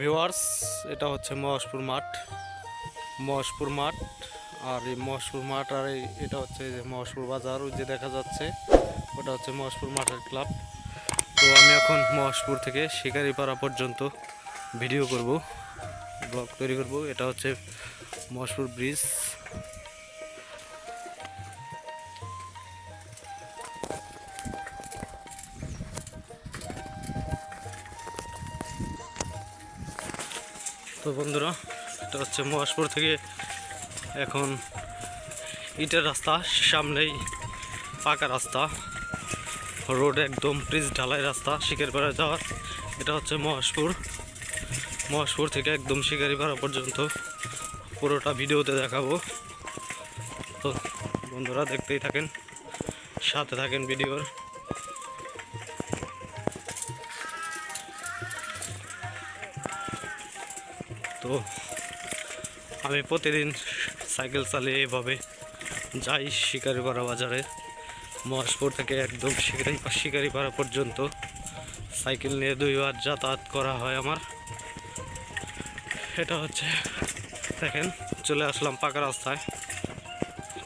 Viewers, এটা হচ্ছে মহেশপুর মাঠ। মহেশপুর মাঠ আর এই মহেশপুর মাঠ আর এটা হচ্ছে যে মহেশপুর বাজার, ওই যে দেখা যাচ্ছে ওটা হচ্ছে মহেশপুর মাঠের ক্লাব। তো আমি এখন মহেশপুর থেকে শিকারিপাড়া পর্যন্ত ভিডিও করব, ব্লগ তৈরি করব। এটা হচ্ছে মহেশপুর ব্রিজ। তো বন্ধুরা, এটা হচ্ছে মহেশপুর থেকে এখন ইটের রাস্তা, সামনেই পাকা রাস্তা, রোড একদম ব্রিজ ঢালাই রাস্তা শিকারিপাড়া যাওয়ার। এটা হচ্ছে মহেশপুর। মহেশপুর থেকে একদম শিকারিপাড়া পর্যন্ত পুরোটা ভিডিওতে দেখাবো। তো বন্ধুরা দেখতেই থাকেন, সাথে থাকেন ভিডিওর। তো আমি প্রতিদিন সাইকেল চালিয়ে এভাবে যাই শিকারিপাড়া বাজারে। মহেশপুর থেকে একদম শিকারিপাড়া পর্যন্ত সাইকেল নিয়ে 2বার যাতায়াত করা হয় আমার। এটা হচ্ছে দেখেন, চলে আসলাম পাকা রাস্তায়।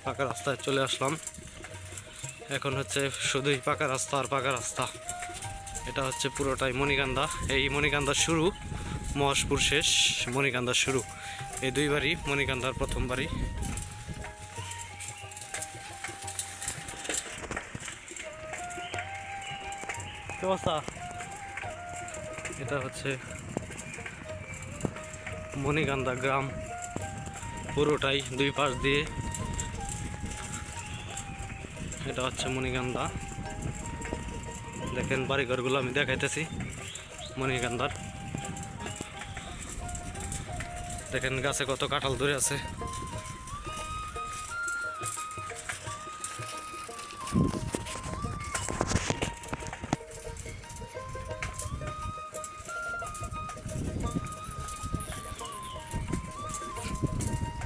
পাকা রাস্তায় চলে আসলাম। এখন হচ্ছে শুধুই পাকা রাস্তা আর পাকা রাস্তা। এটা হচ্ছে পুরোটাই মণিকান্দা। এই মণিকান্দার শুরু, মহেশপুর শেষ, মণিকান্দার শুরু। এই 2 বাড়ি মণিকান্দার প্রথম বাড়ি। কি অবস্থা? এটা হচ্ছে মণিকান্দা গ্রাম, পুরোটাই 2 পাশ দিয়ে। এটা হচ্ছে মণিকান্দা। দেখেন বাড়িঘরগুলো আমি দেখাইতেছি মণিকান্দার। দেখেন গাছে কত কাঁঠাল ধরে আছে।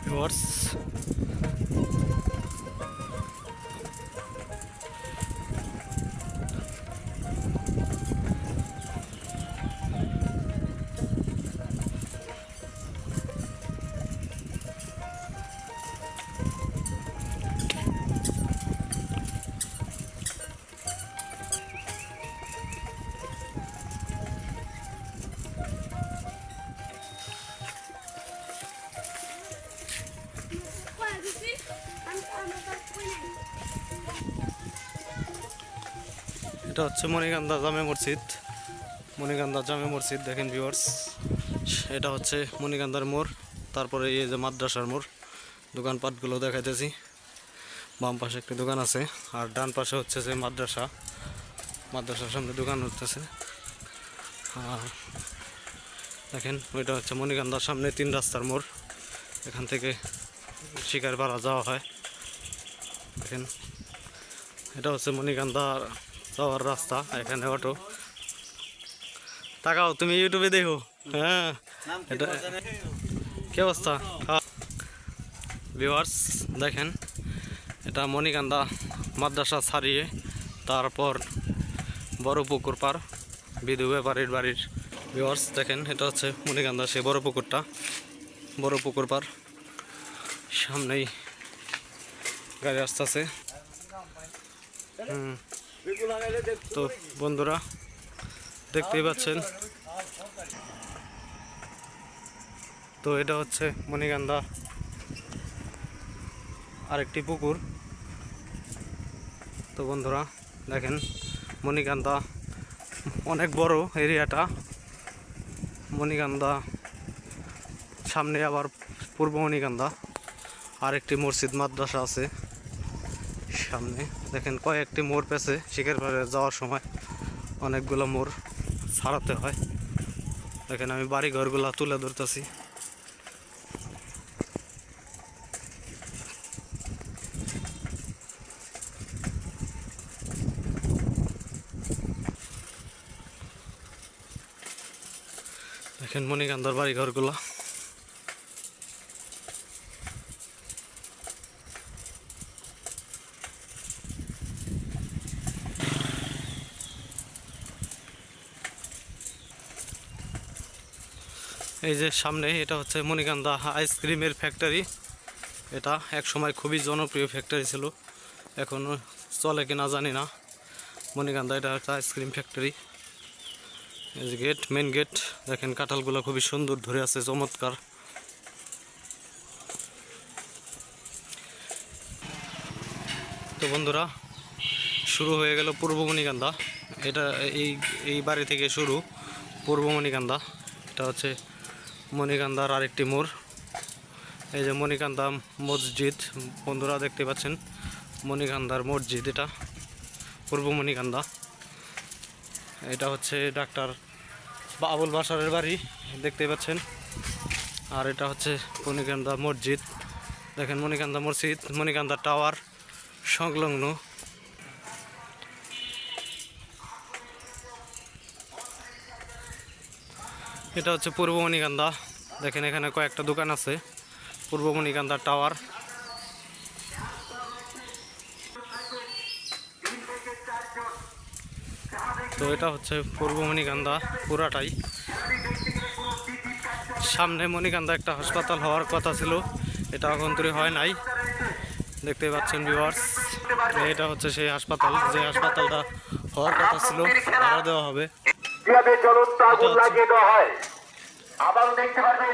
ভিউয়ার্স, এটা হচ্ছে মণিকান্দা জামে মসজিদ। মণিকান্দা জামে মসজিদ দেখেন ভিউয়ার্স। এটা হচ্ছে মণিকান্দার মোড়। তারপরে এই যে মাদ্রাসার মোড়। দোকানপাটগুলো দেখাইতেছি। বাম পাশে একটি দোকান আছে, আর ডান পাশে হচ্ছে যে মাদ্রাসা। মাদ্রাসার সামনে দোকান হচ্ছে। আর দেখেন ওইটা হচ্ছে মণিকান্দার সামনে 3 রাস্তার মোড়। এখান থেকে শিকারিপাড়া যাওয়া হয়। দেখেন এটা হচ্ছে মণিকান্দা যাওয়ার রাস্তা। এখানে অটো। তাকাও, তুমি ইউটিউবে দেখো। হ্যাঁ, এটা কি অবস্থা? ভিউয়ার্স দেখেন, এটা মণিকান্দা মাদ্রাসা ছাড়িয়ে তারপর বড় পুকুর পার, বিধু ব্যাপারীর বাড়ির। ভিউয়ার্স দেখেন, এটা হচ্ছে মণিকান্দা সেই বড় পুকুরটা, বড় পুকুর পার। সামনেই গাড়ি আসতেছে। তো বন্ধুরা দেখতেই পাচ্ছেন। তো এটা হচ্ছে মণিকান্দা আরেকটি পুকুর। তো বন্ধুরা দেখেন, মণিকান্দা অনেক বড় এরিয়াটা। মণিকান্দা সামনে আবার পূর্ব মণিকান্দা আরেকটি মসজিদ মাদ্রাসা আছে সামনে। দেখেন কয়েকটি মোড় পেছে শিকারিপাড়া যাওয়ার সময়, অনেকগুলো মোড় ছাড়াতে হয়। দেখেন আমি বাড়ি ঘরগুলা তুলে ধরতেছি। দেখেন মণিকান্দার বাড়ি ঘরগুলা। এই যে সামনে এটা হচ্ছে মণিকান্দা আইসক্রিমের ফ্যাক্টরি। এটা এক সময় খুবই জনপ্রিয় ফ্যাক্টরি ছিল, এখনও চলে কিনা জানি না। মণিকান্দা এটা একটা আইসক্রিম ফ্যাক্টরি। এই যে গেট, মেন গেট দেখেন, কাঁঠালগুলো খুবই সুন্দর ধরে আছে, চমৎকার। তো বন্ধুরা, শুরু হয়ে গেল পূর্ব মণিকান্দা। এটা এই এই বাড়ি থেকে শুরু পূর্ব মণিকান্দা। এটা হচ্ছে মণিকান্দার আরেকটি মোড়। এই যে মণিকান্দা মসজিদ বন্ধুরা দেখতে পাচ্ছেন, মণিকান্দার মসজিদ এটা পূর্ব মণিকান্দা। এটা হচ্ছে ডাক্তার আবুল বাশারের বাড়ি দেখতে পাচ্ছেন। আর এটা হচ্ছে মণিকান্দা মসজিদ দেখেন, মণিকান্দা মসজিদ, মণিকান্দা টাওয়ার সংলগ্ন। এটা হচ্ছে পূর্ব মণিকান্দা দেখেন, এখানে কয়েকটা দোকান আছে। পূর্ব মণিকান্দা টাওয়ার। তো এটা হচ্ছে পূর্ব মণিকান্দা পুরাটাই। সামনে মণিকান্দা একটা হাসপাতাল হওয়ার কথা ছিল, এটা এখন তৈরি হয় নাই, দেখতে পাচ্ছেন ভিউয়ার্স। এটা হচ্ছে সেই হাসপাতাল, যে হাসপাতালটা হওয়ার কথা ছিল, ভাড়া দেওয়া হবে। আবার দেখতে পারবেন